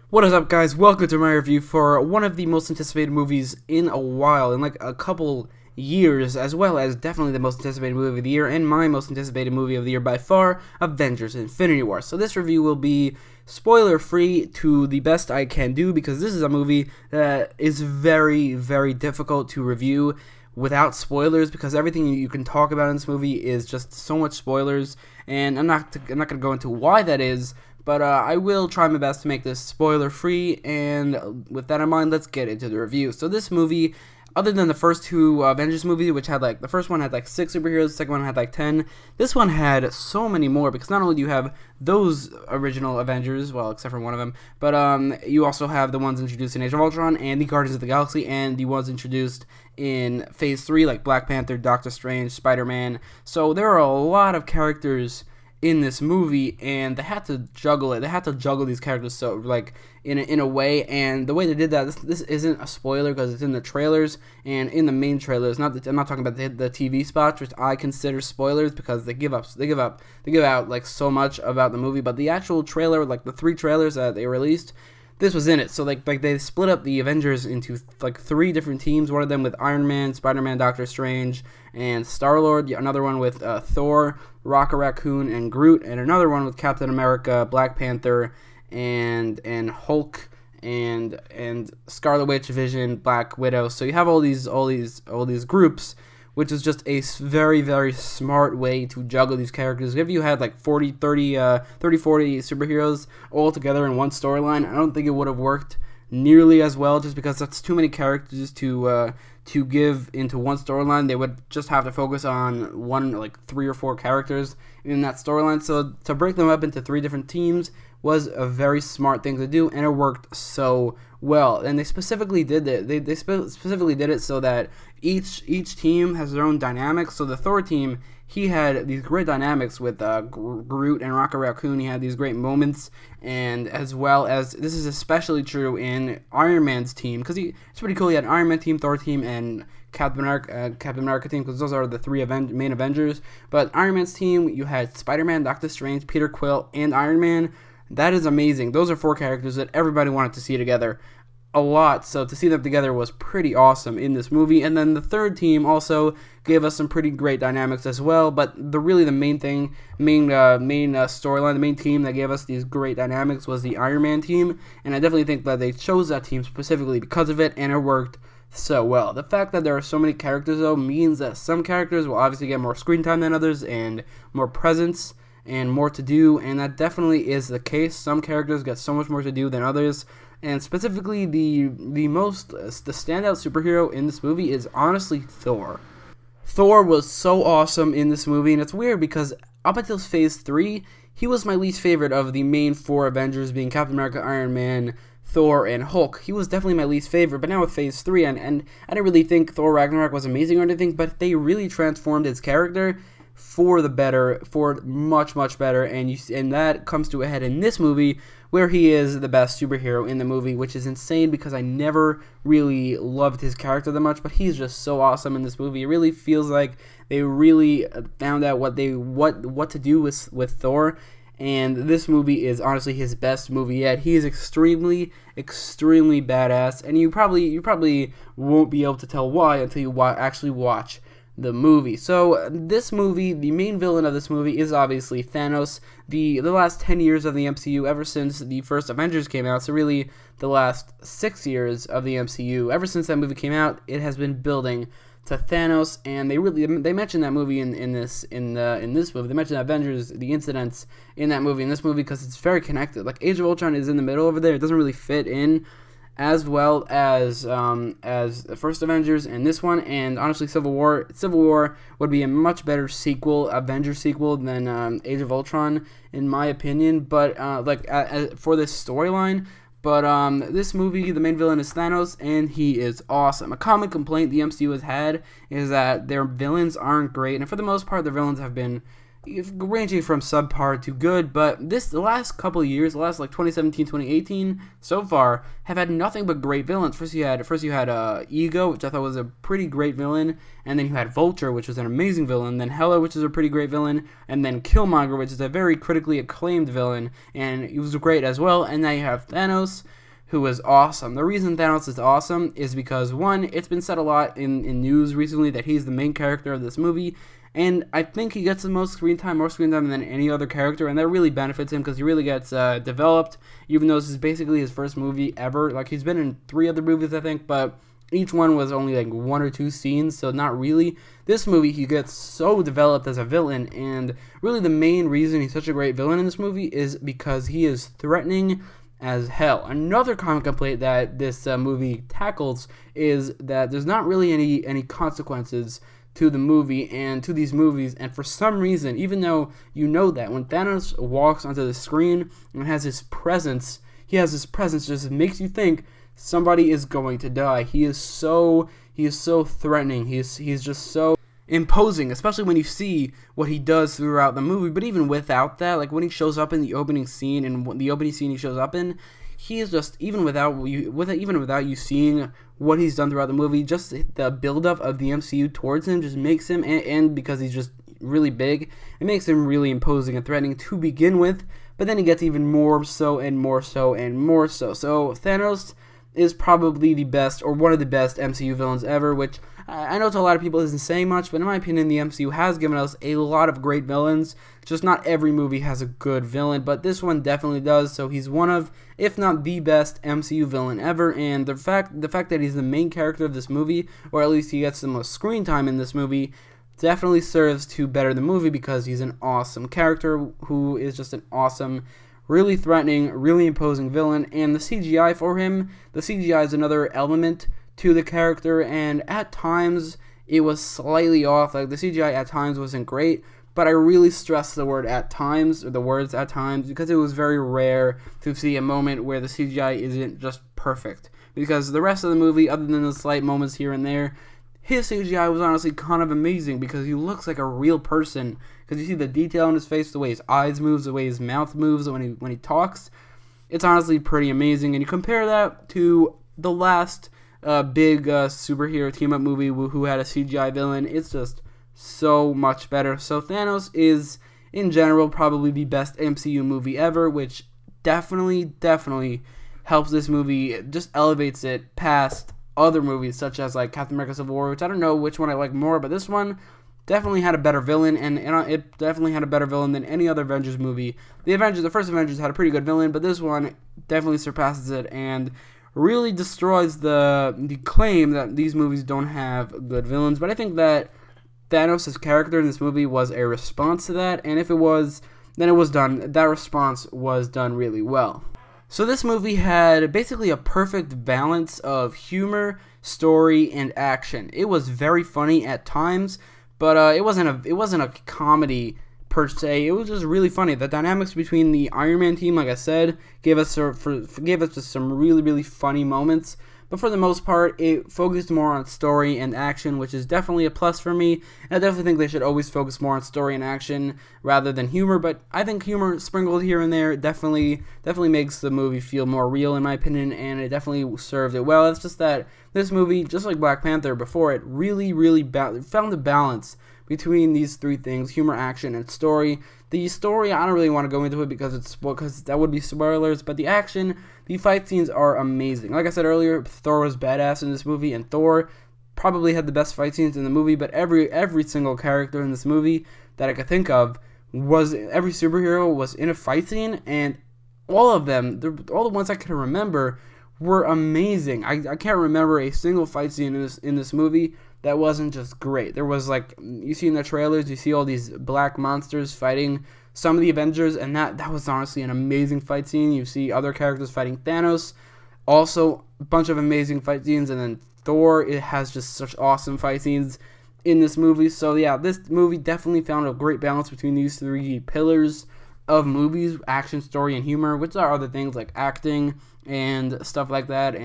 What is up, guys? Welcome to my review for one of the most anticipated movies in a while, in like a couple years, as well as definitely the most anticipated movie of the year, and my most anticipated movie of the year by far, Avengers: Infinity War. So this review will be spoiler-free to the best I can do, because this is a movie that is very, very difficult to review without spoilers, because everything you can talk about in this movie is just so much spoilers, and I'm not going to go into why that is. But I will try my best to make this spoiler-free, and with that in mind, let's get into the review. So this movie, other than the first two Avengers movies, which had like, the first one had like 6 superheroes, the second one had like 10, this one had so many more, because not only do you have those original Avengers, well, except for one of them, but you also have the ones introduced in Age of Ultron, and the Guardians of the Galaxy, and the ones introduced in Phase 3, like Black Panther, Doctor Strange, Spider-Man. So there are a lot of characters in this movie, and they had to juggle it. They had to juggle these characters so like in a way, and the way they did that, this isn't a spoiler because it's in the trailers and in the main trailers. I'm not talking about the TV spots, which I consider spoilers because they give out like so much about the movie. But the actual trailer, like the 3 trailers that they released, this was in it. So like they split up the Avengers into like 3 different teams. One of them with Iron Man, Spider-Man, Doctor Strange, and Star-Lord. Another one with Thor, Rocket Raccoon, and Groot, and another one with Captain America, Black Panther, and Hulk, and Scarlet Witch, Vision, Black Widow. So you have all these groups, which is just a very, very smart way to juggle these characters. If you had like 40 superheroes all together in one storyline, I don't think it would have worked nearly as well, just because that's too many characters to give into one storyline. They would just have to focus on one, like 3 or 4 characters in that storyline. So to break them up into 3 different teams was a very smart thing to do, and it worked so well. And they specifically did it. They specifically did it so that each team has their own dynamics. So the Thor team, he had these great dynamics with Groot and Rocket Raccoon. He had these great moments, and as well as, this is especially true in Iron Man's team, because it's pretty cool. He had Iron Man team, Thor team, and Captain America team, because those are the 3 main Avengers. But Iron Man's team, you had Spider-Man, Doctor Strange, Peter Quill, and Iron Man. That is amazing. Those are 4 characters that everybody wanted to see together a lot, so to see them together was pretty awesome in this movie. And then the 3rd team also gave us some pretty great dynamics as well, but the main storyline, the main team that gave us these great dynamics was the Iron Man team, and I definitely think that they chose that team specifically because of it, and it worked so well. The fact that there are so many characters, though, means that some characters will obviously get more screen time than others, and more presence, and more to do, and that definitely is the case. Some characters get so much more to do than others, and specifically the standout superhero in this movie is honestly Thor. Thor was so awesome in this movie, and it's weird because up until Phase 3, he was my least favorite of the main 4 Avengers, being Captain America, Iron Man, Thor, and Hulk. He was definitely my least favorite, but now with Phase 3, and I didn't really think Thor Ragnarok was amazing or anything, but they really transformed his character for the better, for much, much better, and that comes to a head in this movie, where he is the best superhero in the movie, which is insane because I never really loved his character that much, but he's just so awesome in this movie. It really feels like they really found out what to do with Thor, and this movie is honestly his best movie yet. He is extremely, extremely badass, and you probably won't be able to tell why until you actually watch the movie. So this movie, the main villain of this movie is obviously Thanos. The last 10 years of the MCU, ever since the first Avengers came out, so really the last 6 years of the MCU, ever since that movie came out, it has been building to Thanos, and they mentioned that movie in this movie. They mentioned Avengers, the incidents in that movie, in this movie, because it's very connected. Like Age of Ultron is in the middle over there. It doesn't really fit in as well as the first Avengers and this one, and honestly, Civil War would be a much better sequel, Avengers sequel, than Age of Ultron, in my opinion. But for this storyline, but this movie, the main villain is Thanos, and he is awesome. A common complaint the MCU has had is that their villains aren't great, and for the most part, their villains have been ranging from subpar to good, but the last couple of years, the last like 2017, 2018, so far, have had nothing but great villains. First you had Ego, which I thought was a pretty great villain, and then you had Vulture, which was an amazing villain, then Hela, which is a pretty great villain, and then Killmonger, which is a very critically acclaimed villain, and he was great as well, and now you have Thanos, who is awesome. The reason Thanos is awesome is because, one, it's been said a lot in news recently that he's the main character of this movie, and I think he gets the most screen time, more screen time than any other character, and that really benefits him because he really gets developed, even though this is basically his first movie ever. Like, he's been in 3 other movies, I think, but each one was only like 1 or 2 scenes, so not really. This movie, he gets so developed as a villain, and really the main reason he's such a great villain in this movie is because he is threatening as hell. Another common complaint that this movie tackles is that there's not really any consequences to the movie and to these movies, and for some reason, even though you know that when Thanos walks onto the screen and has his presence, just makes you think somebody is going to die. He is so threatening. He's just so imposing, especially when you see what he does throughout the movie. But even without that, like when he shows up in the opening scene, and the opening scene he shows up in, he is just, even without you seeing what he's done throughout the movie, just the buildup of the MCU towards him just makes him, and because he's just really big, it makes him really imposing and threatening to begin with. But then he gets even more so and more so and more so. So Thanos is probably the best, or one of the best MCU villains ever, which I know to a lot of people isn't saying much, but in my opinion, the MCU has given us a lot of great villains. Just not every movie has a good villain, but this one definitely does, so he's one of, if not the best MCU villain ever, and the fact that he's the main character of this movie, or at least he gets the most screen time in this movie, definitely serves to better the movie because he's an awesome character who is just an awesome, really threatening, really imposing villain, and the CGI for him, the CGI is another element to the character, and at times it was slightly off. Like, the CGI at times wasn't great, but I really stress the word at times, or the words at times, because it was very rare to see a moment where the CGI isn't just perfect. Because the rest of the movie, other than the slight moments here and there, his CGI was honestly kind of amazing because he looks like a real person. Because you see the detail in his face, the way his eyes move, the way his mouth moves when he talks. It's honestly pretty amazing. And you compare that to the last big superhero team-up movie who had a CGI villain, it's just so much better. So Thanos is, in general, probably the best MCU movie ever, which definitely helps this movie, just elevates it past other movies, such as like Captain America Civil War, which I don't know which one I like more, but this one definitely had a better villain, and it definitely had a better villain than any other Avengers movie. The first Avengers had a pretty good villain, but this one definitely surpasses it, and really destroys the claim that these movies don't have good villains. But I think that Thanos' character in this movie was a response to that, and if it was, then it was done. That response was done really well. So this movie had basically a perfect balance of humor, story, and action. It was very funny at times, but it wasn't a comedy per se. It was just really funny. The dynamics between the Iron Man team, like I said, gave us just some really funny moments. But for the most part, it focused more on story and action, which is definitely a plus for me. And I definitely think they should always focus more on story and action rather than humor. But I think humor sprinkled here and there definitely makes the movie feel more real, in my opinion, and it definitely served it well. It's just that this movie, just like Black Panther before it, really found the balance between these 3 things: humor, action, and story. The story, I don't really want to go into it because that would be spoilers, but the action, the fight scenes are amazing. Like I said earlier, Thor was badass in this movie, and Thor probably had the best fight scenes in the movie, but every single character in this movie that I could think of every superhero was in a fight scene, and all of them, all the ones I can remember, were amazing. I can't remember a single fight scene in this movie that wasn't just great. There was, like, you see in the trailers, you see all these black monsters fighting some of the Avengers, and that was honestly an amazing fight scene. You see other characters fighting Thanos, also a bunch of amazing fight scenes, and then Thor, it has just such awesome fight scenes in this movie. So yeah, this movie definitely found a great balance between these 3 pillars of movies: action, story, and humor, which are other things like acting and stuff like that,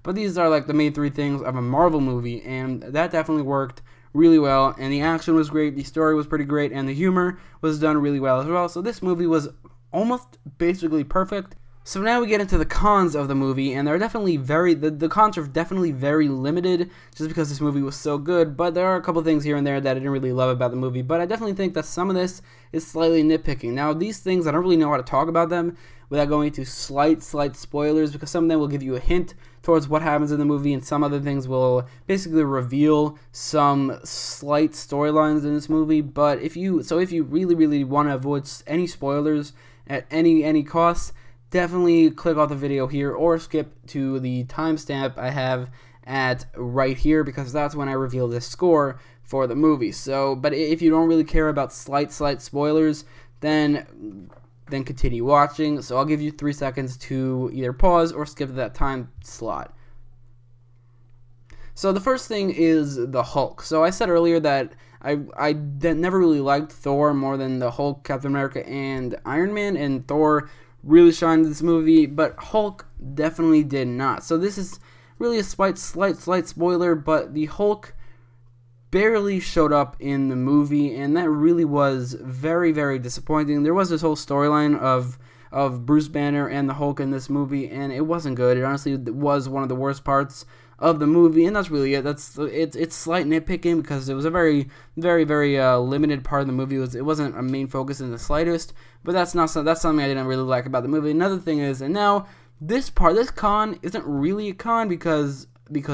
but these are like the main 3 things of a Marvel movie, and that definitely worked really well, and the action was great, the story was pretty great, and the humor was done really well as well. So this movie was almost basically perfect. So now we get into the cons of the movie, and they're definitely the cons are definitely very limited just because this movie was so good, but there are a couple things here and there that I didn't really love about the movie, but I definitely think that some of this is slightly nitpicking. Now, these things, I don't really know how to talk about them without going into slight spoilers, because some of them will give you a hint towards what happens in the movie, and some other things will basically reveal some slight storylines in this movie. But if you really want to avoid any spoilers at any cost, definitely click off the video here or skip to the timestamp I have at right here, because that's when I reveal the score for the movie. So, but if you don't really care about slight spoilers, then continue watching. So I'll give you 3 seconds to either pause or skip to that time slot. So the first thing is the Hulk. So I said earlier that I never really liked Thor more than the Hulk, Captain America, and Iron Man, and Thor really shined in this movie, but Hulk definitely did not. So this is really a slight spoiler, but the Hulk barely showed up in the movie, and that really was very disappointing. There was this whole storyline of Bruce Banner and the Hulk in this movie, and it wasn't good. It honestly was one of the worst parts of the movie, and that's really it. It's slight nitpicking because it was a very limited part of the movie. It wasn't a main focus in the slightest, but that's something I didn't really like about the movie. Another thing is, and now this con isn't really a con because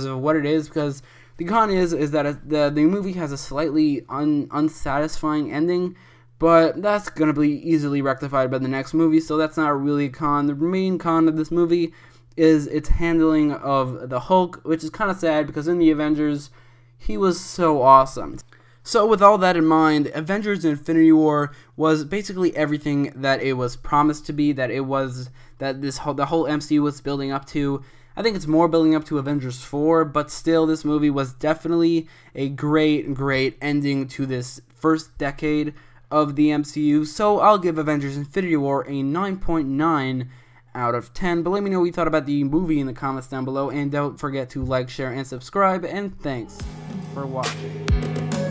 of what it is, because the con is that the movie has a slightly unsatisfying ending, but that's going to be easily rectified by the next movie, so that's not really a con. The main con of this movie is its handling of the Hulk, which is kind of sad because in the Avengers, he was so awesome. So with all that in mind, Avengers Infinity War was basically everything that it was promised to be, the whole MCU was building up to. I think it's more building up to Avengers 4, but still this movie was definitely a great ending to this first decade of the MCU. So I'll give Avengers Infinity War a 9.9 out of 10, but let me know what you thought about the movie in the comments down below, and don't forget to like, share, and subscribe, and thanks for watching.